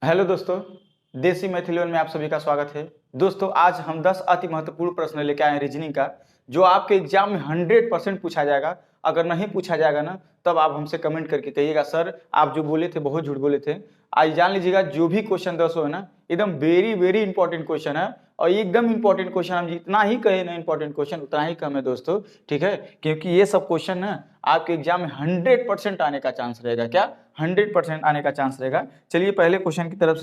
Hello दोस्तों, देसी मैथिली में आप सभी का स्वागत है। दोस्तों, आज हम 10 अति महत्वपूर्ण प्रश्न लेके आए हैं रीजनिंग का, जो आपके एग्जाम में 100% पूछा जाएगा। अगर नहीं पूछा जाएगा ना, तब आप हमसे कमेंट करके कहिएगा सर आप जो बोले थे बहुत झूठ बोले थे। आज जान लीजिएगा, जो भी क्वेश्चन 10 है ना, एकदम वेरी वेरी इंपॉर्टेंट क्वेश्चन है। और एकदम इंपॉर्टेंट क्वेश्चन, हम जितना ही कहे ना इंपॉर्टेंट क्वेश्चन उतना ही कम है दोस्तों। ठीक है, क्योंकि ये सब क्वेश्चन ना आपके एग्जाम में 100% आने का चांस रहेगा। क्या 100% आने का चांस रहेगा। चलिए पहले क्वेश्चन की तरफ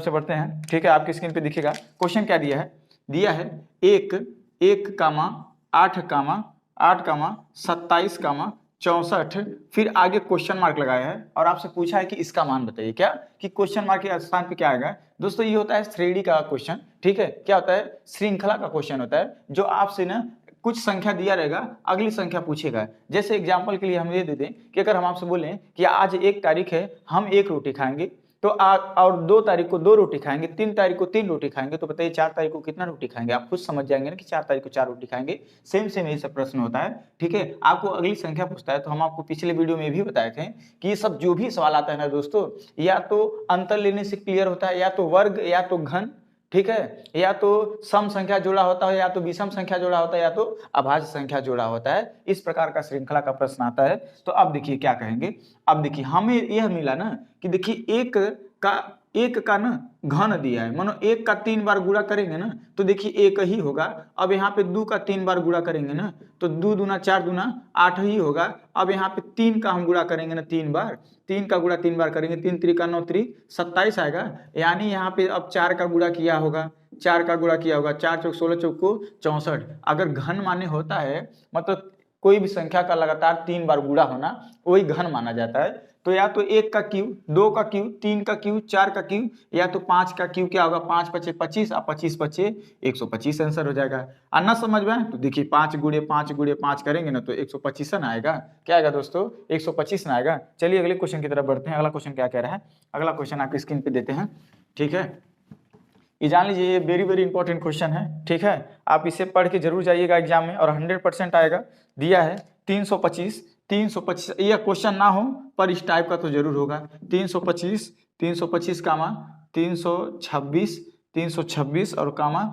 से बढ़ते हैं। ठीक है, आपकी स्क्रीन पे दिखेगा क्वेश्चन क्या दिया है एक 1,8,8,8,27,64, फिर आगे क्वेश्चन मार्क लगाया है और आपसे पूछा है कि इसका मान बताइए। क्या कि क्वेश्चन मार्क के स्थान पे क्या आएगा दोस्तों? ये होता है श्रेणी का क्वेश्चन। ठीक है, क्या होता है? श्रृंखला का क्वेश्चन होता है, जो आपसे ना कुछ संख्या दिया रहेगा, अगली संख्या पूछेगा। जैसे एग्जांपल के लिए हम ये दे दें कि अगर हम आपसे बोलें कि आज 1 तारीख है, हम 1 रोटी खाएंगे, तो और 2 तारीख को 2 रोटी खाएंगे, 3 तारीख को 3 रोटी खाएंगे, तो बताइए 4 तारीख को कितना रोटी खाएंगे? आप खुद समझ जाएंगे ना कि 4 तारीख को 4 रोटी खाएंगे। सेम सेम यही सब प्रश्न होता है। ठीक है, आपको अगली संख्या पूछता है, तो हम आपको पिछले वीडियो में भी बताए थे कि ये सब जो भी सवाल आता है ना दोस्तों, या तो अंतर लेने से क्लियर होता है, या तो वर्ग, या तो घन, ठीक है, या तो सम संख्या जोड़ा होता है, या तो विषम संख्या जोड़ा होता है, या तो अभाज्य संख्या जोड़ा होता है। इस प्रकार का श्रृंखला का प्रश्न आता है। तो अब देखिए क्या कहेंगे। अब देखिए हमें यह मिला ना कि देखिए एक का ना घन दिया है, मानो 1 का 3 बार गुणा करेंगे ना तो देखिए 1 ही होगा। अब यहाँ पे 2 का 3 बार गुणा करेंगे ना तो 2 दूना 4 दूना 8 ही होगा। अब यहाँ पे 3 का हम गुणा करेंगे ना 3 बार, 3 का गुणा 3 बार करेंगे, 3 त्रिका 9 त्रिक 27 आएगा। यानी यहाँ पे अब 4 का गुणा किया होगा, 4 का गुणा किया होगा, 4 चौक 16 चौक को 64। अगर घन माने होता है मतलब कोई भी संख्या का लगातार 3 बार गुणा होना, वही घन माना जाता है। तो या तो 1 का क्यूब, 2 का क्यूब, 3 का क्यूब, 4 का क्यूब, या तो 5 का क्यूब। क्या होगा? 5 पचे 25 और 25 पचे 125 आंसर हो जाएगा। और ना समझ में तो देखिए 5 गुणे 5 गुणे 5 करेंगे ना तो 125 आएगा। क्या आएगा दोस्तों? 125 आएगा। चलिए अगले क्वेश्चन की तरफ बढ़ते हैं। अगला क्वेश्चन क्या कह रहा है? अगला क्वेश्चन आपकी स्क्रीन पे देते हैं। ठीक है, ये जान लीजिए, ये वेरी वेरी इंपॉर्टेंट क्वेश्चन है। ठीक है, आप इसे पढ़ के जरूर जाइएगा एग्जाम में और 100% आएगा। दिया है 325 यह क्वेश्चन ना हो पर इस टाइप का तो जरूर होगा। 325 कामा 326 और कामा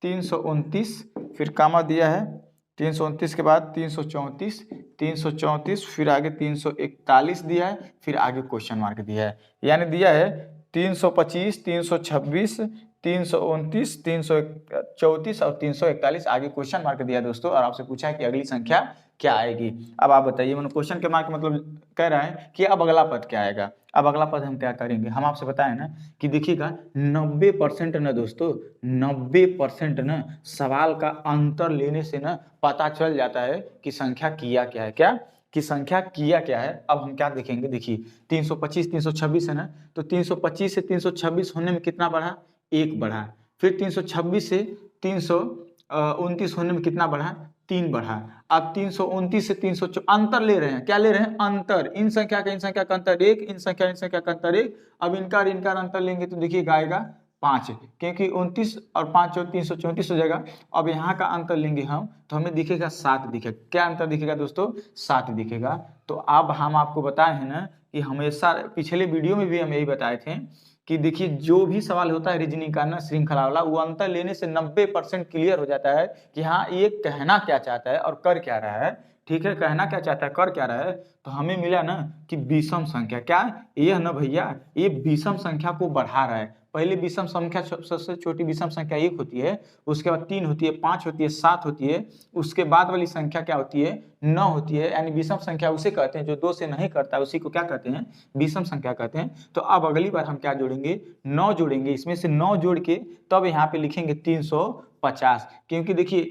329, फिर कामा दिया है 329 के बाद 334, फिर आगे 341 दिया है, फिर आगे क्वेश्चन मार्क दिया है। यानी दिया है 325, 326, 329, 334 और 341, आगे क्वेश्चन मार्क दिया दोस्तों। और आपसे पूछा है कि अगली संख्या क्या आएगी। अब आप बताइए, मतलब क्वेश्चन के मार्क मतलब कह रहा है कि अब अगला पद क्या आएगा। अब अगला पद हम क्या करेंगे? हम आपसे बताए ना कि देखिएगा 90% ना दोस्तों, 90% ना सवाल का अंतर लेने से ना पता चल जाता है कि संख्या किया क्या है। क्या कि संख्या किया क्या है। अब हम क्या देखेंगे, देखिए 325 326 है ना, तो 325 से 326 होने में कितना बढ़ा? 1 बढ़ा। फिर 326 से 329 होने में कितना बढ़ा? 3 बढ़ा। अब 329 से 300 अंतर ले रहे हैं। क्या ले रहे हैं? अंतर। इन संख्या का अंतर 1, इन संख्या का अंतर 1। अब इनका अंतर लेंगे तो देखिएगा आएगा 5, क्योंकि 29 और 5 334 हो जाएगा। अब यहाँ का अंतर लेंगे हम तो हमें दिखेगा 7 दिखेगा। क्या अंतर दिखेगा दोस्तों? 7 दिखेगा। तो अब हम आपको बताए हैं ना कि हमेशा पिछले वीडियो में भी हम यही बताए थे कि देखिए जो भी सवाल होता है रीजनिंग का ना श्रृंखला वाला, वो अंतर लेने से 90% क्लियर हो जाता है कि हाँ ये कहना क्या चाहता है और कर क्या रहा है। ठीक है, कहना क्या चाहता है, कर क्या रहा है। तो हमें मिला ना कि विषम संख्या। क्या ये ना भैया, ये विषम संख्या को बढ़ा रहा है। पहले विषम संख्या सबसे छोटी विषम संख्या 1 होती है, उसके बाद 3 होती है, 5 होती है, 7 होती है, उसके बाद वाली संख्या क्या होती है? 9 होती है। यानी विषम संख्या उसे कहते हैं जो 2 से नहीं करता, उसी को क्या कहते हैं? विषम संख्या कहते हैं। तो अब अगली बार हम क्या जोड़ेंगे? 9 जोड़ेंगे। इसमें से 9 जोड़ के तब यहाँ पे लिखेंगे 350, क्योंकि देखिए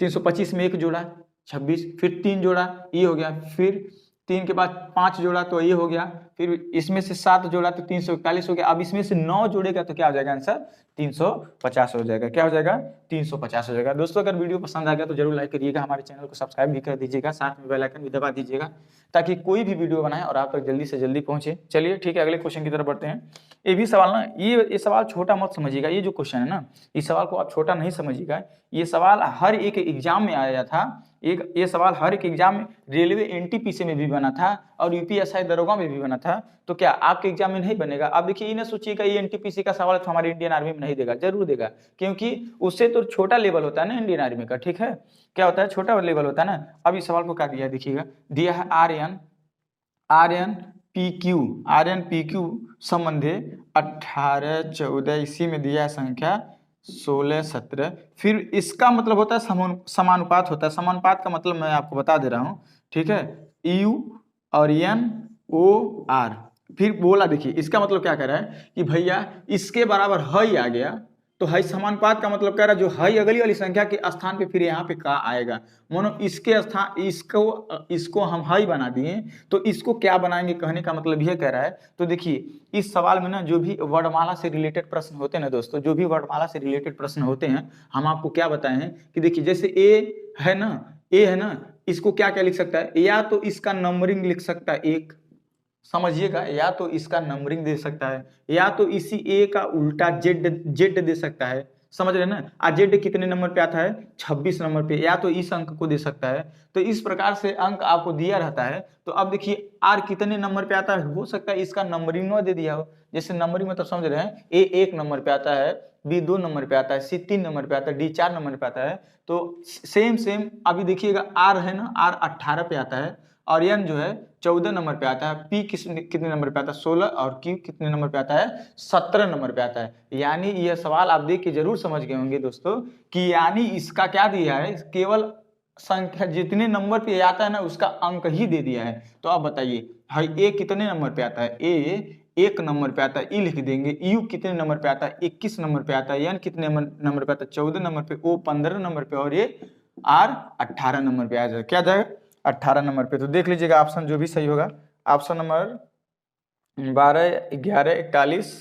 325 में 1 जोड़ा 26, फिर 3 जोड़ा ये हो गया, फिर 3 के बाद 5 जोड़ा तो ये हो गया, फिर इसमें से 7 जोड़ा तो 341 हो गया। अब इसमें से 9 जोड़ेगा तो क्या हो जाएगा आंसर? 350 हो जाएगा। क्या हो जाएगा? 350 हो जाएगा। दोस्तों अगर वीडियो पसंद आ गया तो जरूर लाइक करिएगा, हमारे चैनल को सब्सक्राइब भी कर दीजिएगा, साथ में बेल आइकन भी दबा दीजिएगा ताकि कोई भी वीडियो बनाए और आप तक जल्दी से जल्दी पहुंचे। चलिए ठीक है, अगले क्वेश्चन की तरफ बढ़ते हैं। ये भी सवाल ना, ये सवाल छोटा मत समझिएगा। ये जो क्वेश्चन है ना, इस सवाल को आप छोटा नहीं समझिएगा। ये सवाल हर एक एग्जाम में आया था। ये सवाल हर एक एग्जाम में, रेलवे एनटीपीसी में भी बना था और यूपीएसआई दरोगा में भी बना था, तो क्या आपके एग्जाम में नहीं बनेगा? अब देखिए, ये ना सोचिएगा ये एनटीपीसी का सवाल तो हमारे इंडियन आर्मी में नहीं देगा, जरूर देगा, क्योंकि उससे तो छोटा लेवल होता है ना इंडियन आर्मी का, ठीक है, क्या होता है, छोटा लेवल होता है ना। अब इस सवाल को क्या दिया है देखिएगा, दिया है आर एन पी क्यू संबंधी 18 14, इसी में दिया है संख्या 16 17। फिर इसका मतलब होता है समानुपात होता है। समानुपात का मतलब मैं आपको बता दे रहा हूँ, ठीक है, यू और एन ओ आर। फिर बोला देखिए, इसका मतलब क्या कह रहा है कि भैया इसके बराबर हई आ गया, तो हई समानुपात का मतलब कह रहा है जो हई अगली वाली संख्या के स्थान पे फिर यहाँ पे का आएगा, मानो इसके स्थान इसको हम हई बना दिए, तो इसको क्या बनाएंगे, कहने का मतलब यह कह रहा है। तो देखिए इस सवाल में ना जो भी वर्णमाला से रिलेटेड प्रश्न होते हैं ना दोस्तों, जो भी वर्णमाला से रिलेटेड प्रश्न होते हैं, हम आपको क्या बताए हैं कि देखिए जैसे ए है ना, इसको क्या क्या लिख सकता है, या तो इसका नंबरिंग लिख सकता है एक, समझिएगा, या तो इसका नंबरिंग दे सकता है, या तो इसी ए का उल्टा जेड दे सकता है, समझ रहे ना। जेड कितने नंबर पे आता है, 26 नंबर पे, या तो इस अंक को दे सकता है। तो इस प्रकार से अंक आपको दिया रहता है। तो अब देखिए आर कितने नंबर पे आता है, हो सकता है इसका नंबरिंग दे दिया हो, जैसे नंबरिंग मतलब समझ रहे हैं, ए 1 नंबर पे आता है, बी 2 नंबर पे आता है, सी 3 नंबर पे आता है, डी 4 नंबर पे आता है। तो सेम अभी देखिएगा आर है ना, आर 18 पे आता है, और एन जो है 14 नंबर पे आता है, पी कितने नंबर पे आता है 16, और क्यू कितने नंबर पे आता है 17 नंबर पे आता है। यानी यह सवाल आप देख के जरूर समझ गए होंगे दोस्तों कि यानी इसका क्या दिया है, केवल संख्या जितने नंबर पे आता है ना उसका अंक ही दे दिया है। तो आप बताइए भाई ए कितने नंबर पे आता है, ए 1 नंबर पे आता है, ई लिख देंगे, यू कितने नंबर पे आता है 21 नंबर पे आता है, एन कितने नंबर पे आता है 14 नंबर पे, ओ 15 नंबर पे, और ये आर 18 नंबर पे आ जाएगा, क्या जाएगा 18 नंबर पे। तो देख लीजिएगा ऑप्शन जो भी सही होगा, ऑप्शन नंबर 12 11 41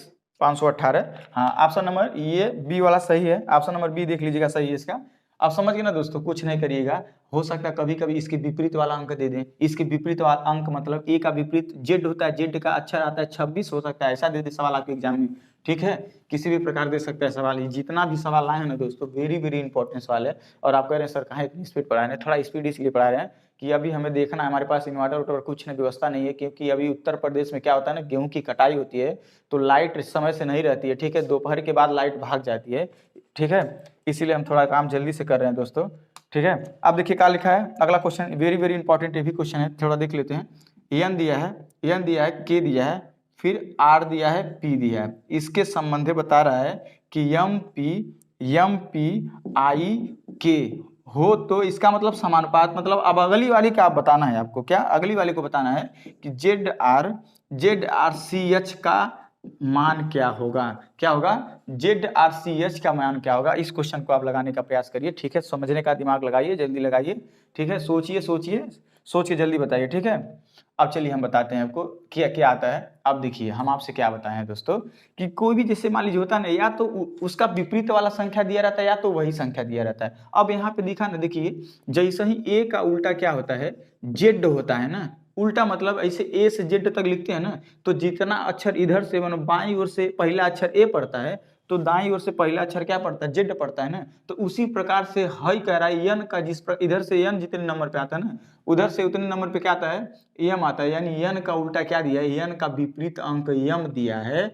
518, हाँ ऑप्शन नंबर ये बी वाला सही है, ऑप्शन नंबर बी देख लीजिएगा सही है इसका। आप समझ गए ना दोस्तों, कुछ नहीं करिएगा, हो सकता है कभी कभी इसके विपरीत वाला अंक दे दें, इसके विपरीत वाला अंक मतलब ए का विपरीत जेड होता है, जेड का अक्षर आता है 26, हो सकता है ऐसा दे दे सवाल आपके एग्जाम में, ठीक है, किसी भी प्रकार दे सकता है सवाल। ये जितना भी सवाल आए हैं ना दोस्तों, वेरी वेरी इंपॉर्टेंट सवाल है। और आप कह रहे हैं सर कहाँ इतनी स्पीड पढ़ा रहे हैं, थोड़ा स्पीड इसलिए पढ़ा रहे हैं कि अभी हमें देखना है, हमारे पास इन्वर्टर उटर कुछ नहीं व्यवस्था नहीं है, क्योंकि अभी उत्तर प्रदेश में क्या होता है ना, गेहूं की कटाई होती है, तो लाइट समय से नहीं रहती है, ठीक है, दोपहर के बाद लाइट भाग जाती है, ठीक है, इसीलिए हम थोड़ा काम जल्दी से कर रहे हैं दोस्तों, ठीक है। अब देखिए क्या लिखा है, अगला क्वेश्चन वेरी वेरी इंपॉर्टेंट, ये भी क्वेश्चन है, थोड़ा देख लेते हैं। एन दिया है, के दिया है, फिर आर दिया है, पी दिया है, इसके संबंध बता रहा है कि एम पी आई के हो, तो इसका मतलब समानुपात, मतलब अब अगली वाली का आप बताना है, आपको क्या अगली वाली को बताना है कि जेड आर सी एच का मान क्या होगा, जेड आर सी एच का मान क्या होगा। इस क्वेश्चन को आप लगाने का प्रयास करिए, ठीक है, समझने का दिमाग लगाइए, जल्दी लगाइए, ठीक है, सोच के जल्दी बताइए, ठीक है। अब चलिए हम बताते हैं आपको क्या क्या आता है। अब देखिए हम आपसे क्या बताए हैं दोस्तों कि कोई भी जैसे मान लीजिए होता है ना, या तो उसका विपरीत वाला संख्या दिया रहता है, या तो वही संख्या दिया रहता है। अब यहाँ पे दिखा ना, देखिए जैसे ही ए का उल्टा क्या होता है, जेड होता है ना, उल्टा मतलब ऐसे ए से जेड तक लिखते हैं ना, तो जितना अक्षर इधर से मतलब बाईं ओर से पहला अक्षर ए पड़ता है, तो दाईं ओर से पहला अक्षर क्या पड़ता है, जेड पड़ता है ना। तो उसी प्रकार से हई कह रहा है एन का, जिस पर इधर से एन जितने नंबर पे आता है ना, उधर से उतने नंबर पे क्या आता है, एम आता है, यानी एन का उल्टा क्या दिया है, एन का विपरीत अंक एम दिया है,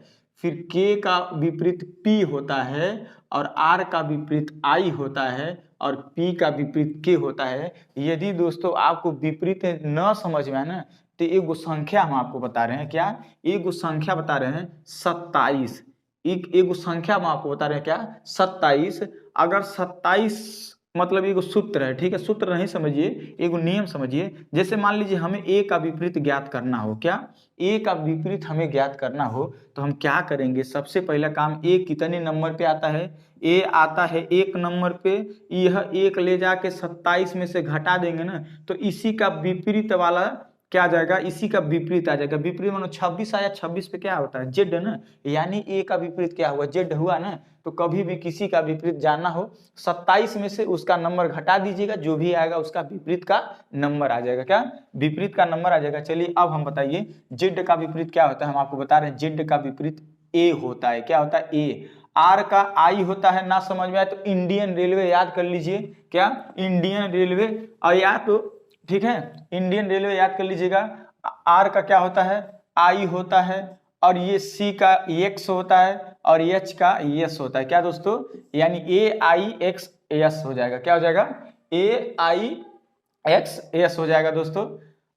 फिर के का विपरीत पी होता है, और आर का विपरीत आई होता है, और पी का विपरीत के होता है। यदि दोस्तों आपको विपरीत न समझ में आए ना, तो एक संख्या हम आपको बता रहे हैं, क्या एक संख्या बता रहे हैं 27, एक संख्या हम आपको बता रहे हैं क्या 27। अगर 27 मतलब एक सूत्र है, ठीक है, सूत्र नहीं समझिए, एक नियम समझिए। जैसे मान लीजिए हमें ए का विपरीत ज्ञात करना हो, क्या ए का विपरीत हमें ज्ञात करना हो, तो हम क्या करेंगे, सबसे पहला काम ए कितने नंबर पे आता है, ए आता है 1 नंबर पे, यह 1 ले जाके 27 में से घटा देंगे ना, तो इसी का विपरीत वाला क्या आ जाएगा, इसी का विपरीत आ जाएगा। विपरीत मानो 26 आया, 26 पे क्या होता है, जेड ना, यानी ए का विपरीत क्या हुआ, जेड हुआ ना। तो कभी भी किसी का विपरीत जानना हो, 27 में से उसका नंबर घटा दीजिएगा, जो भी आएगा उसका विपरीत का नंबर आ जाएगा, क्या विपरीत का नंबर आ जाएगा। चलिए अब हम बताइए जेड का विपरीत क्या होता है, हम आपको बता रहे हैं जेड का विपरीत ए होता है, क्या होता है ए। आर का आई होता है, ना समझ में आए तो इंडियन रेलवे याद कर लीजिए, क्या इंडियन रेलवे, और या तो ठीक है इंडियन रेलवे याद कर लीजिएगा, आर का क्या होता है, आई होता है, और ये सी का एक्स होता है, और एच का एस होता है। क्या दोस्तों, यानी ए आई एक्स एस हो जाएगा। क्या हो जाएगा, ए आई एक्स एस हो जाएगा दोस्तों।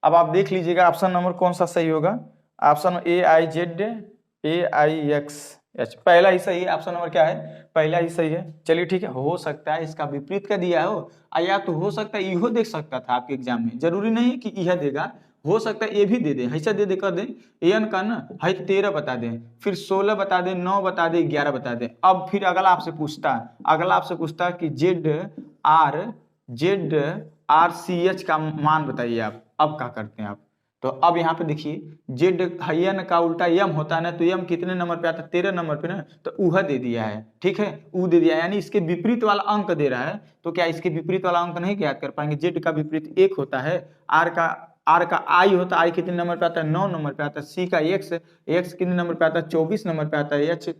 अब आप देख लीजिएगा ऑप्शन नंबर कौन सा सही होगा। Option A I Z A I x H, पहला ही सही है। ऑप्शन नंबर क्या है, पहला ही सही है। चलिए ठीक है, हो सकता है इसका विपरीत का दिया हो, या तो हो सकता है इहो देख सकता था आपके एग्जाम में, जरूरी नहीं है कि यह देगा, हो सकता है ये भी दे दे, ऐसा दे दे कर दे एन का ना है 13 बता दें, फिर 16 बता दें, 9 बता दें, 11 बता दें। अब फिर अगला आपसे पूछता कि जेड आर सी एच का मान बताइए आप। अब क्या करते हैं आप, तो अब यहाँ पे देखिए जेड एन का उल्टा यम होता है ना, तो यम कितने नंबर पे आता है, 13 नंबर पे ना, तो वह दे दिया है। ठीक है, ऊ दे दिया, यानी इसके विपरीत वाला अंक दे रहा है। तो क्या इसके विपरीत वाला अंक नहीं याद कर पाएंगे, जेड का विपरीत 1 होता है, आर का आई होता है, आई कितने नंबर पे आता है, 9 नंबर पे आता है, सी का एक्स कितने नंबर पे आता है, 24 नंबर पे आता है, एच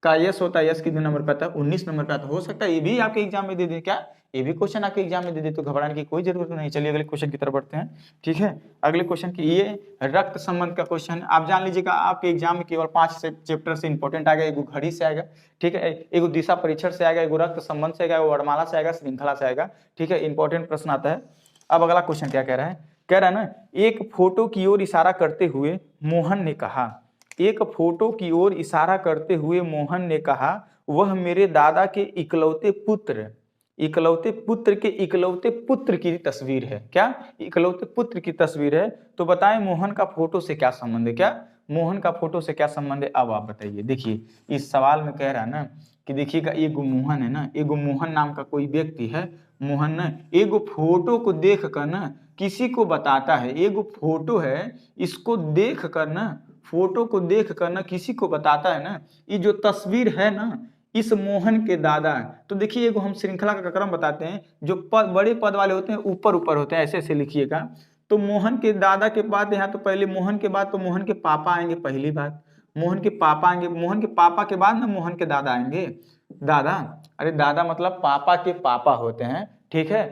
का एस होता है, एस कितने नंबर पे आता है, 19 नंबर पे आता है। हो सकता है ये भी आपके एग्जाम में दे दे, क्या ये भी क्वेश्चन आपके एग्जाम में दे दे, तो घबराने की कोई जरूरत नहीं। चलिए अगले क्वेश्चन की तरफ बढ़ते हैं। ठीक है, अगले क्वेश्चन की, ये रक्त संबंध का क्वेश्चन है। आप जान लीजिएगा आपके एग्जाम में केवल 5 चैप्टर से इंपॉर्टेंट आएगा। एगो घड़ी से आएगा, ठीक है, एगो दिशा परीक्षण से आएगा, एगो रक्त संबंध से आएगा, एगो वर्णमाला से आएगा, श्रृंखला से आएगा। ठीक है, इंपॉर्टेंट प्रश्न आता है। अब अगला क्वेश्चन क्या कह रहा है, कह रहा है ना, एक फोटो की ओर इशारा करते हुए मोहन ने कहा, एक फोटो की ओर इशारा करते हुए मोहन ने कहा, वह मेरे दादा के इकलौते पुत्र की तस्वीर है। क्या, इकलौते पुत्र की तस्वीर है। तो बताएं मोहन का फोटो से क्या संबंध है, क्या मोहन का फोटो से क्या संबंध है। अब आप बताइए। देखिए इस सवाल में कह रहा है ना कि देखिएगा, एगो मोहन है ना, एगो मोहन नाम का कोई व्यक्ति है, मोहन ना एगो फोटो को देख कर ना किसी को बताता है, एगो फोटो है, इसको देख कर ना, फोटो को देख कर ना किसी को बताता है ना, ये जो तस्वीर है ना, इस मोहन के दादा। तो देखिए एगो हम श्रृंखला का क्रम बताते हैं, जो बड़े पद वाले होते हैं ऊपर ऊपर होते हैं, ऐसे ऐसे लिखिएगा। तो मोहन के दादा के बाद यहाँ तो पहले मोहन के बाद तो मोहन के पापा आएंगे, पहली बात मोहन के पापा आएंगे, मोहन के पापा के बाद ना मोहन के दादा आएंगे। दादा, अरे दादा मतलब पापा के पापा होते हैं। ठीक है,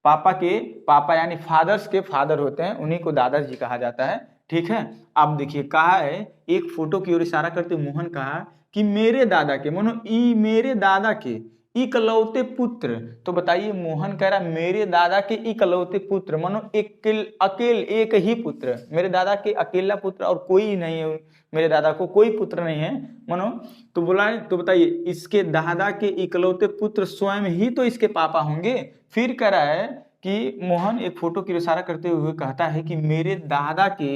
पापा के पापा यानी फादर्स के फादर होते हैं, उन्हीं को दादाजी कहा जाता है। ठीक है, अब देखिए कहा है, एक फोटो की ओर इशारा करते मोहन कहा कि मेरे दादा के, मानो मेरे दादा के इकलौते पुत्र। तो बताइए मोहन कह रहा मेरे दादा के इकलौते पुत्र, मानो अकेल एक ही पुत्र, मेरे दादा के अकेला पुत्र और कोई नहीं है, मेरे दादा को कोई पुत्र नहीं है मानो। तो बोला, तो बताइए इसके दादा के इकलौते पुत्र स्वयं ही तो इसके पापा होंगे। फिर कह रहा है कि मोहन एक फोटो की इशारा करते हुए कहता है कि मेरे दादा के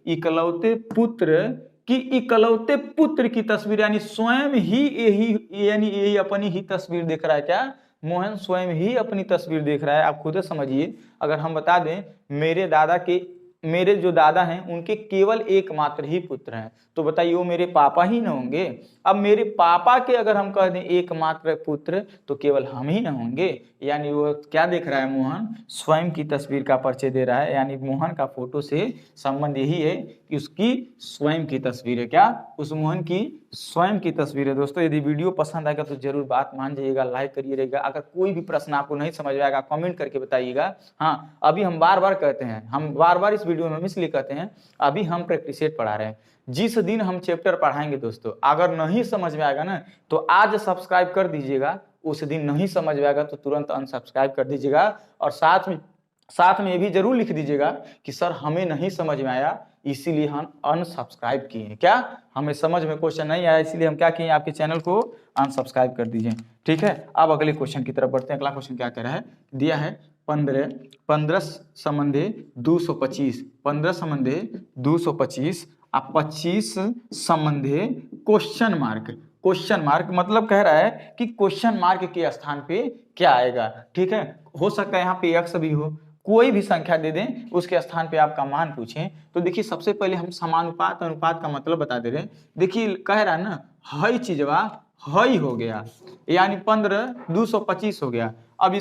इकलौते पुत्र कि इकलौते पुत्र की तस्वीर, यानी स्वयं ही यही, यानी यही अपनी ही तस्वीर देख रहा है। क्या, मोहन स्वयं ही अपनी तस्वीर देख रहा है। आप खुद समझिए, अगर हम बता दें मेरे जो दादा हैं उनके केवल एकमात्र ही पुत्र हैं, तो बताइए वो मेरे पापा ही न होंगे। अब मेरे पापा के अगर हम कह दें एकमात्र पुत्र, तो केवल हम ही न होंगे। यानी वो क्या देख रहा है, मोहन स्वयं की तस्वीर का परिचय दे रहा है। यानी मोहन का फोटो से संबंध यही है कि उसकी स्वयं की तस्वीर है। क्या, उस मोहन की स्वयं की तस्वीर है। दोस्तों यदि वीडियो पसंद आएगा तो जरूर बात मान जाइएगा, लाइक करिएगा। अगर कोई भी प्रश्न आपको नहीं समझ में आएगा कमेंट करके बताइएगा। हाँ, अभी हम बार बार कहते हैं, हम बार बार इस वीडियो में इसलिए कहते हैं, अभी हम प्रैक्टिस सेट पढ़ा रहे हैं। जिस दिन हम चैप्टर पढ़ाएंगे दोस्तों, अगर नहीं समझ में आएगा ना, तो आज सब्सक्राइब कर दीजिएगा, उस दिन नहीं समझ में आएगा तो तुरंत अनसब्सक्राइब कर दीजिएगा। और साथ में ये भी जरूर लिख दीजिएगा कि सर हमें नहीं समझ में आया, इसीलिए हम अनसब्सक्राइब किए। क्या, हमें समझ में क्वेश्चन नहीं आया इसलिए हम क्या किए, आपके चैनल को अनसब्सक्राइब कर दीजिए। ठीक है, अब अगले क्वेश्चन की तरफ बढ़ते हैं। अगला क्वेश्चन क्या कह रहा है, दिया है 15 संबंधे 225, 15 संबंधे 225 और 25 संबंधे क्वेश्चन मार्क मतलब कह रहा है कि क्वेश्चन मार्क के स्थान पे क्या आएगा। ठीक है, हो सकता है यहाँ पे x भी हो, कोई भी संख्या दे दें, उसके स्थान पे आपका मान पूछें। तो देखिए सबसे पहले हम समानुपात अनुपात का मतलब बता दे रहे हैं। देखिए कह रहा है ना, हई चीजवा हई हो गया, यानी 15 225 हो गया। अब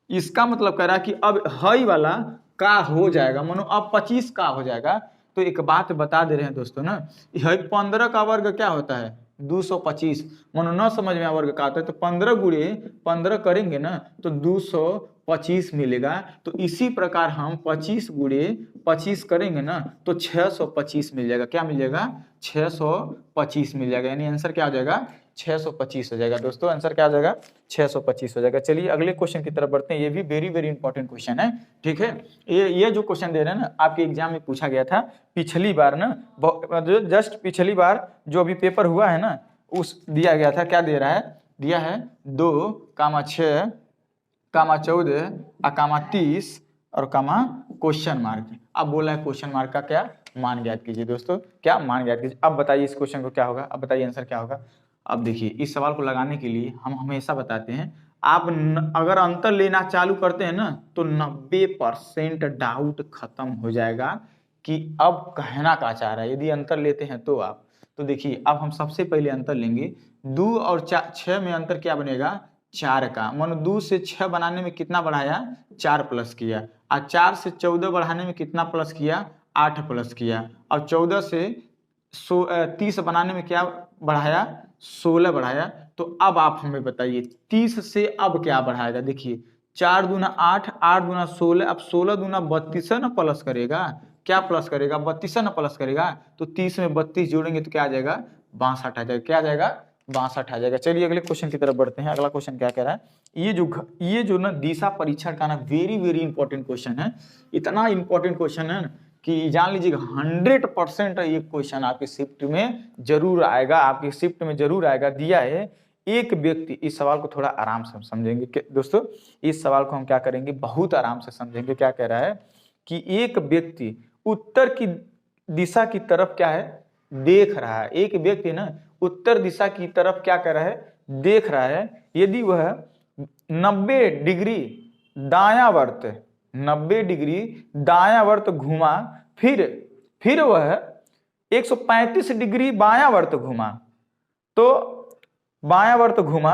इसका मतलब कह रहा है कि अब हई वाला का हो जाएगा, मानो अब 25 का हो जाएगा। तो एक बात बता दे रहे हैं दोस्तों ना, 15 का वर्ग क्या होता है, 225। मनो न समझ में वर्ग का आता है तो 15 गुणे 15 करेंगे ना तो 225 मिलेगा। तो इसी प्रकार हम 25 गुणे 25 करेंगे ना तो 625 मिल जाएगा। क्या मिल जाएगा? 625 मिल जाएगा। यानी आंसर क्या हो जाएगा? 625 हो जाएगा। दोस्तों आंसर क्या हो जाएगा? 625 हो जाएगा। चलिए अगले क्वेश्चन की तरफ बढ़ते हैं। ये भी वेरी वेरी इंपॉर्टेंट क्वेश्चन है, ठीक है। ये जो क्वेश्चन दे रहे हैं ना, आपके एग्जाम में पूछा गया था पिछली बार ना, जस्ट पिछली बार जो अभी पेपर हुआ है ना, उस दिया गया था। क्या दे रहा है? दिया है 2, 6, 14, 30 और क्वेश्चन मार्क। अब बोला है क्वेश्चन मार्क का क्या मान ज्ञात कीजिए। दोस्तों क्या मान ज्ञात कीजिए। अब बताइए इस क्वेश्चन को क्या होगा, अब बताइए आंसर क्या होगा। अब देखिए इस सवाल को लगाने के लिए हम हमेशा बताते हैं, आप अगर अंतर लेना चालू करते हैं ना तो 90% डाउट खत्म हो जाएगा कि अब कहना क्या चाह रहा है। यदि अंतर लेते हैं तो आप, तो देखिए अब हम सबसे पहले अंतर लेंगे। 2 और 6 में अंतर क्या बनेगा? 4 का। मानो 2 से 6 बनाने में कितना बढ़ाया? 4 प्लस किया। और 4 से 14 बढ़ाने में कितना प्लस किया? 8 प्लस किया। और 14 से 30 बनाने में क्या बढ़ाया? 16 बढ़ाया। तो अब आप हमें बताइए 30 से अब क्या बढ़ाएगा। देखिए 4 दूना 8, 8 दूना 16, अब 16 दूना 32 ना प्लस करेगा। क्या प्लस करेगा? 32 ना प्लस करेगा। तो 30 में 32 जोड़ेंगे तो क्या आ जाएगा? 62 आ जाएगा। क्या आ जाएगा? 62 आ जाएगा। चलिए अगले क्वेश्चन की तरफ बढ़ते हैं। अगला क्वेश्चन क्या कह रहा है? ये जो ना दिशा परीक्षण का ना वेरी वेरी इंपॉर्टेंट क्वेश्चन है। इतना इंपॉर्टेंट क्वेश्चन है कि जान लीजिएगा 100% ये क्वेश्चन आपके शिफ्ट में जरूर आएगा, आपके शिफ्ट में जरूर आएगा। दिया है एक व्यक्ति, इस सवाल को थोड़ा आराम से समझेंगे दोस्तों। इस सवाल को हम क्या करेंगे? बहुत आराम से समझेंगे। क्या कह रहा है कि एक व्यक्ति उत्तर की दिशा की तरफ क्या है? देख रहा है। एक व्यक्ति ना उत्तर दिशा की तरफ क्या कर रहा है? देख रहा है। यदि वह 90 डिग्री दायावर्त 90 डिग्री दायावर्त घुमा, फिर वह 135 डिग्री बायावर्त घुमा, तो बायावर्त घुमा,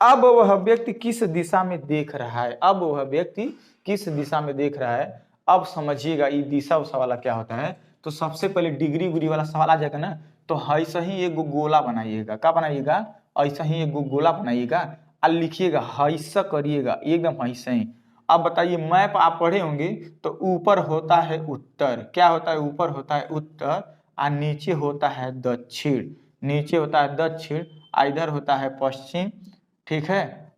अब वह व्यक्ति किस दिशा में देख रहा है? अब वह व्यक्ति किस दिशा में देख रहा है? अब समझिएगा ये दिशा उसा वाला क्या होता है। तो सबसे पहले डिग्री उग्री वाला सवाल आ जाएगा ना, तो ऐसा ही एक गोला बनाइएगा। क्या बनाइएगा? ऐसा ही एक गोला बनाइएगा और लिखिएगा, ऐसा करिएगा एकदम ऐसा ही। अब बताइए मैप आप पढ़े होंगे तो ऊपर होता है उत्तर। क्या होता है? ऊपर होता है उत्तर और नीचे होता है दक्षिण। नीचे होता है दक्षिण, इधर होता है पश्चिम, ठीक है।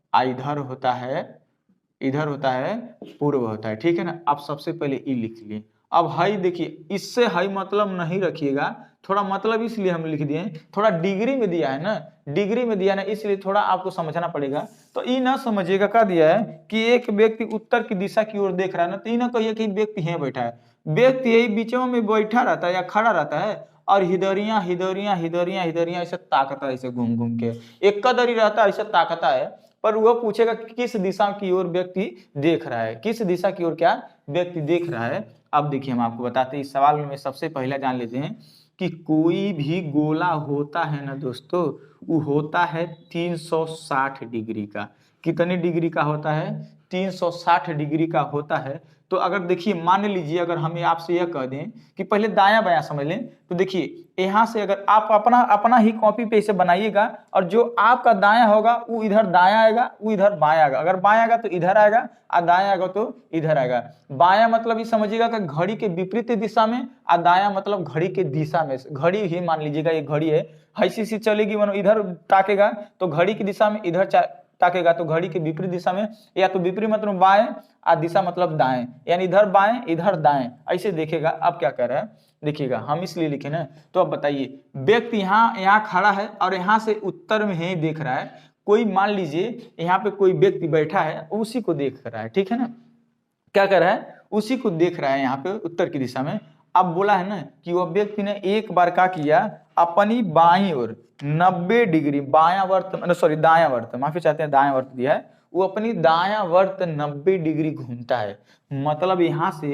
इधर होता है पूर्व होता है, ठीक है ना। अब सबसे पहले ई लिख लिए। अब हाई देखिए, इससे हाई मतलब नहीं रखिएगा, थोड़ा मतलब इसलिए हम लिख दिए, थोड़ा डिग्री में दिया है ना, डिग्री में दिया ना, इसलिए थोड़ा आपको समझना पड़ेगा। तो ई ना समझिएगा क्या दिया है कि एक व्यक्ति उत्तर की दिशा की ओर देख रहा है ना, तो ई ना कहिए कि व्यक्ति यहीं बैठा है। व्यक्ति यही बीचों में बैठा रहता है या खड़ा रहता है और हिदरियां ऐसे ताकता है, ऐसे घूम घूम के एक कदर ही रहता है, ऐसे ताकता है। पर वह पूछेगा कि किस दिशा की ओर व्यक्ति देख रहा है, किस दिशा की ओर क्या व्यक्ति देख रहा है। अब देखिए हम आपको बताते हैं, इस सवाल में सबसे पहले जान लेते हैं कि कोई भी गोला होता है ना दोस्तों, वो होता है 360 डिग्री का। कितने डिग्री का होता है? 360 डिग्री का होता है। तो अगर देखिए मान लीजिए, अगर हमें आपसे यह कह दें कि पहले दायां बायां समझ लें, तो देखिए यहाँ से अगर आप अपना ही कॉपी पे इसे बनाइएगा, और जो आपका दायां होगा वो इधर दायां आएगा, वो इधर बायां आएगा। अगर बायां आएगा तो इधर आएगा, और दायां आएगा तो इधर आएगा। बायां मतलब ये समझिएगा कि घड़ी के विपरीत दिशा में, और दायां मतलब घड़ी के दिशा में। घड़ी ही मान लीजिएगा ये घड़ी है, ऐसी सी चलेगी, मानो इधर ताकेगा तो घड़ी की दिशा में इधर ताकेगा, तो घड़ी के विपरीत दिशा में, या तो विपरीत मतलब बाएं और दिशा मतलब दाएं, यानी इधर बाएं इधर दाएं, ऐसे देखेगा। अब क्या कर रहा है देखिएगा, हम इसलिए लिखे ना। तो अब बताइए व्यक्ति यहाँ खड़ा है और यहाँ से उत्तर में ही देख रहा है। कोई मान लीजिए यहाँ पे कोई व्यक्ति बैठा है, उसी को देख रहा है, ठीक है ना। क्या कर रहा है? उसी को देख रहा है यहाँ पे उत्तर की दिशा में। अब बोला है ना कि वह व्यक्ति ने एक बार क्या किया, अपनी बाईं ओर 90 डिग्री दायावर्त, माफी चाहते हैं, दायावर्त दिया है, वो अपनी दायावर्त 90 डिग्री घूमता है। मतलब यहाँ से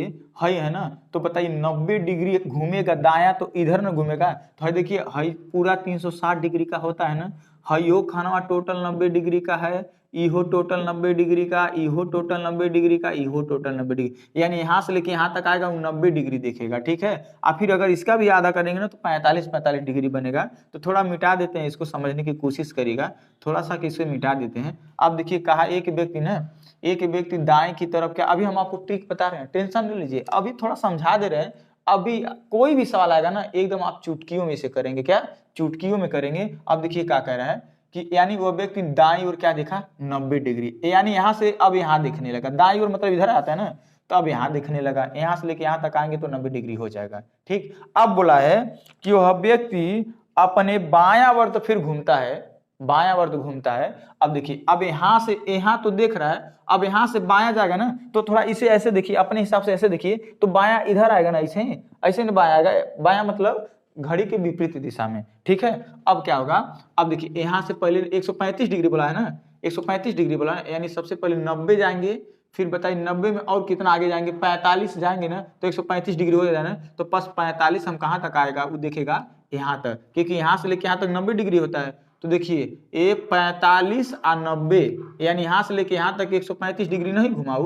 है ना, तो बताइए 90 डिग्री घूमेगा दाया तो इधर न घूमेगा। तो देखिए है पूरा 360 डिग्री का होता है ना, यो खानवा टोटल 90 डिग्री का है, इहो टोटल 90 डिग्री का, इहो टोटल 90 डिग्री का, इहो टोटल 90 डिग्री, यानी यहाँ से लेके यहाँ तक आएगा वो 90 डिग्री देखेगा, ठीक है। और फिर अगर इसका भी आधा करेंगे ना तो 45 डिग्री बनेगा। तो थोड़ा मिटा देते हैं, इसको समझने की कोशिश करिएगा थोड़ा सा कि इसे मिटा देते हैं। अब देखिए कहा एक व्यक्ति दाएं की तरफ, क्या अभी हम आपको ट्रिक बता रहे हैं, टेंशन नहीं लीजिए, अभी थोड़ा समझा दे रहे हैं। अभी कोई भी सवाल आएगा ना एकदम आप चुटकियों में से करेंगे, क्या चुटकियों में करेंगे। अब देखिए क्या कह रहा है कि यानी वो व्यक्ति दाईं ओर क्या देखा 90 डिग्री, यानी यहाँ से अब यहाँ देखने लगा, दाईं ओर मतलब इधर आता है ना, तो अब यहाँ देखने लगा, यहाँ से लेके यहाँ तक आएंगे तो 90 डिग्री हो जाएगा, ठीक। अब बोला है कि वह व्यक्ति अपने बायां वर्त फिर घूमता है, बायां वर्त घूमता है। अब देखिए अब यहाँ से यहाँ तो देख रहा है, अब यहाँ से बायां जाएगा ना तो थोड़ा इसे ऐसे देखिए, अपने हिसाब से ऐसे देखिए, तो बायां इधर आएगा ना, ऐसे ऐसे नहीं बायां आएगा, बायां मतलब घड़ी के विपरीत दिशा में, ठीक है। अब क्या होगा, अब देखिए यहाँ से पहले 135 डिग्री बोला है ना, 135 डिग्री बोला है, यानी सबसे पहले 90 जाएंगे, फिर बताइए 90 में और कितना आगे जाएंगे, 45 जाएंगे ना तो 135 डिग्री हो जाएगा ना, तो बस 45 हम कहाँ तक आएगा वो देखेगा यहाँ तक, क्योंकि यहाँ से लेके यहाँ तक 90 डिग्री होता है। तो देखिए ये 45 और 90, यानी यहाँ से लेके यहाँ तक 135 डिग्री नहीं घुमा,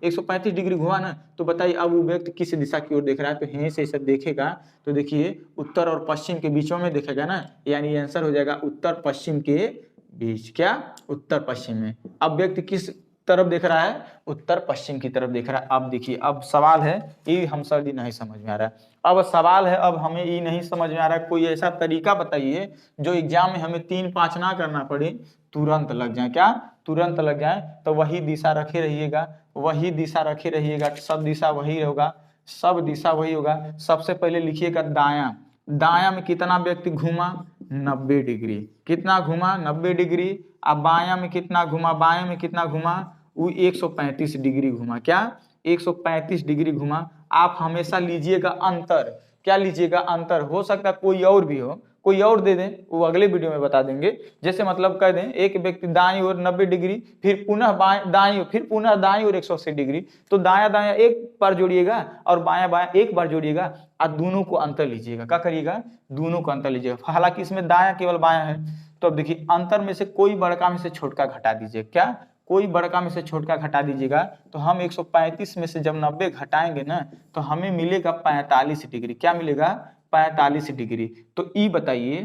135 डिग्री घुमा ना, तो बताइए अब वो व्यक्ति किस दिशा की ओर देख रहा है, तो यहीं से सब देखेगा, तो देखिए उत्तर और पश्चिम के बीचों में देखेगा ना, यानी आंसर हो जाएगा उत्तर पश्चिम के बीच, क्या उत्तर पश्चिम में। अब व्यक्ति किस तरफ देख रहा है, उत्तर पश्चिम की तरफ देख रहा है। अब देखिए अब सवाल है, ये हम सर जी नहीं समझ में आ रहा है, अब सवाल है, अब हमें ये नहीं समझ में आ रहा है, कोई ऐसा तरीका बताइए जो एग्जाम में हमें 3-5 ना करना पड़े, तुरंत लग जाए, क्या तुरंत लग जाए। तो वही दिशा रखे रहिएगा, वही दिशा रखे रहिएगा, सब दिशा वही होगा, सब दिशा वही होगा। सबसे पहले लिखिएगा दायां, दायां में कितना व्यक्ति घूमा 90 डिग्री, कितना घूमा 90 डिग्री। अब बायां में कितना घुमा, बायां में कितना घुमा वो 135 डिग्री घुमा, क्या 135 डिग्री घुमा। आप हमेशा लीजिएगा अंतर, क्या लीजिएगा अंतर, हो सकता है कोई और भी हो, कोई और दे दें वो अगले वीडियो में बता देंगे। जैसे मतलब कह दें एक व्यक्ति दाईं ओर 90 डिग्री, फिर पुनः बाएं दाईं ओर, फिर पुनः दाईं ओर 180 डिग्री, तो दाया दाया एक बार जोड़िएगा और बाया बाया एक बार जोड़िएगा और दोनों को अंतर लीजिएगा, क्या करिएगा दोनों को अंतर लीजिएगा। हालांकि इसमें दाया केवल बाया है, तो अब देखिए अंतर में से कोई बड़का में से छोटका घटा दीजिए, क्या कोई बड़का में से छोटका घटा दीजिएगा। तो हम 135 में से जब 90 घटाएंगे ना तो हमें मिलेगा 45 डिग्री, क्या मिलेगा 45 डिग्री। तो ई बताइए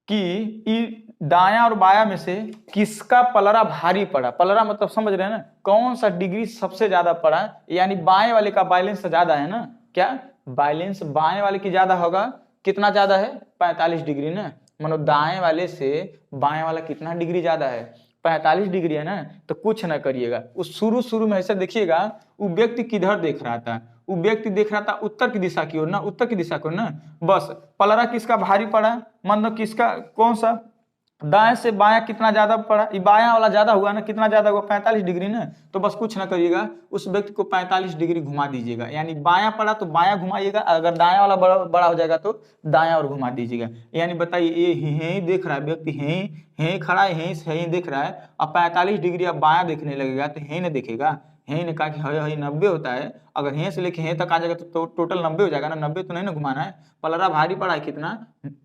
कि ई दाया और बाया में से किसका पलड़ा भारी पड़ा, पलड़ा मतलब समझ रहे हैं ना, कौन सा डिग्री सबसे ज्यादा पड़ा, यानी बाएं वाले का बैलेंस ज्यादा है ना, क्या बैलेंस बाएं वाले की ज्यादा होगा, कितना ज्यादा है 45 डिग्री ना, मतलब दाएं वाले से बाएं वाला कितना डिग्री ज्यादा है 45 डिग्री है ना। तो कुछ ना करिएगा, उस शुरू में ऐसे देखिएगा वो व्यक्ति किधर देख रहा था, वो व्यक्ति देख रहा था उत्तर की दिशा की ओर ना, उत्तर की दिशा की ओर ना, बस पलड़ा किसका भारी पड़ा, मतलब किसका कौन सा, दाएं से बायां कितना ज्यादा पड़ा, ये बायां वाला ज्यादा हुआ ना, कितना ज्यादा हुआ 45 डिग्री ना। तो बस कुछ ना करिएगा उस व्यक्ति को 45 डिग्री घुमा दीजिएगा, यानी बायां पड़ा तो बायां घुमाइएगा, अगर दायां वाला बड़ा हो जाएगा तो दायां और घुमा दीजिएगा। यानी बताइए ये यहीं देख रहा है व्यक्ति, यहीं खड़ा है, यहीं देख रहा है, अब 45 डिग्री अब बायां देखने लगेगा तो यहीं ना देखेगा, यहीं ने कहा कि हई 90 होता है, अगर यहीं से लेके यहीं तक आ जाएगा तो टोटल 90 हो जाएगा ना, 90 तो नहीं ना घुमाना है, पलड़ा भारी पड़ा है कितना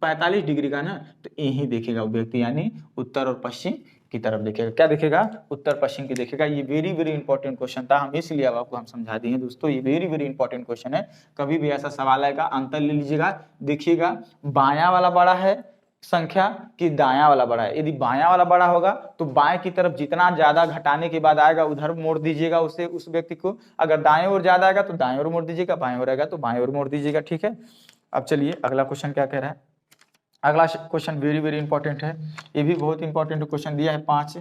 45 डिग्री का ना, तो यहीं देखेगा वो व्यक्ति, यानी उत्तर और पश्चिम की तरफ देखेगा, क्या देखेगा उत्तर पश्चिम की देखेगा। ये वेरी वेरी इंपॉर्टेंट क्वेश्चन था, हम इसलिए अब आपको हम समझा दिए दोस्तों, ये वेरी वेरी इंपॉर्टेंट क्वेश्चन है। कभी भी ऐसा सवाल आएगा अंतर ले लीजिएगा, देखिएगा बायां वाला बड़ा है संख्या कि दायां वाला बड़ा है, यदि बायां वाला बड़ा होगा तो बाएं की तरफ जितना ज्यादा घटाने के बाद आएगा उधर मोड़ दीजिएगा उसे, उस व्यक्ति को, अगर दाएं ओर ज्यादा आएगा तो दाएं ओर मोड़ दीजिएगा, बाएं ओर आएगा तो बाएं ओर मोड़ दीजिएगा, ठीक है। अब चलिए अगला क्वेश्चन क्या कह रहा है, अगला क्वेश्चन वेरी वेरी इंपॉर्टेंट है, ये भी बहुत इंपॉर्टेंट क्वेश्चन दिया है, 5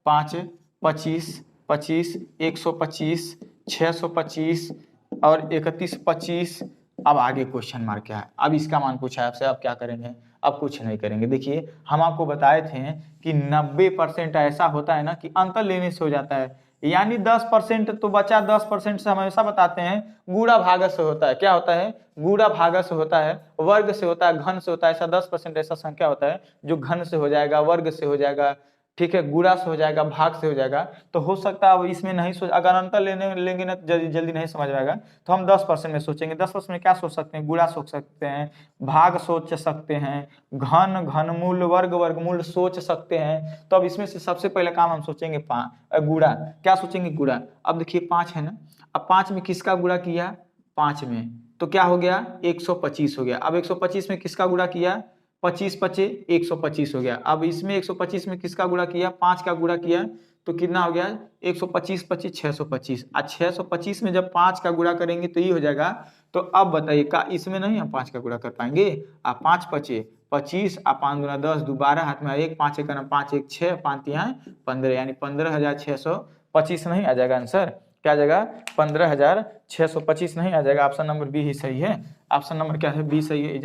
5 25 25 125 625 और 31 25। अब आगे क्वेश्चन मार्क क्या है, अब इसका मान पूछा है आपसे, अब क्या करेंगे, अब कुछ नहीं करेंगे। देखिए हम आपको बताए थे कि 90% ऐसा होता है ना कि अंतर लेने से हो जाता है, यानी 10% तो बचा, 10% से हम हमेशा बताते हैं गुणा भागा से होता है, क्या होता है गुणा भागा से होता है, वर्ग से होता है, घन से होता है, ऐसा 10% ऐसा संख्या होता है जो घन से हो जाएगा, वर्ग से हो जाएगा, ठीक है, गुणा से हो जाएगा, भाग से हो जाएगा। तो हो सकता है अब इसमें नहीं सोच, अगर अंतर लेंगे ना तो जल्दी जल्दी नहीं समझ में आएगा, तो हम 10% में सोचेंगे। 10% में क्या सोच सकते हैं? गुणा सोच सकते हैं, भाग सोच सकते हैं, घन घनमूल वर्ग वर्गमूल सोच सकते हैं। तो अब इसमें से सबसे पहले काम हम सोचेंगे गुणा। क्या सोचेंगे? गुणा। अब देखिए 5 है ना, अब 5 में किसका गुणा किया? 5 में, तो क्या हो गया? 125 हो गया। अब 125 में किसका गुणा किया? 25 पचे 125 हो गया। अब इसमें 125 में किसका गुणा किया? 5 का गुणा किया, तो कितना हो गया? 125 पचे 625। आज 625 में जब 5 का गुणा करेंगे तो ये हो जाएगा। तो अब बताइए, का इसमें नहीं हम 5 का गुणा कर पाएंगे? 5 पचे 25, 5 दूना 10, 2 12, हाथ में 1, 5 एक 5 1 6, 5 यहाँ 15, यानी 15,625 नहीं आ जाएगा आंसर? क्या आ जाएगा? 15,625 नहीं आ जाएगा। ऑप्शन नंबर बी ही सही है। ऑप्शन नंबर क्या है? बी सही है।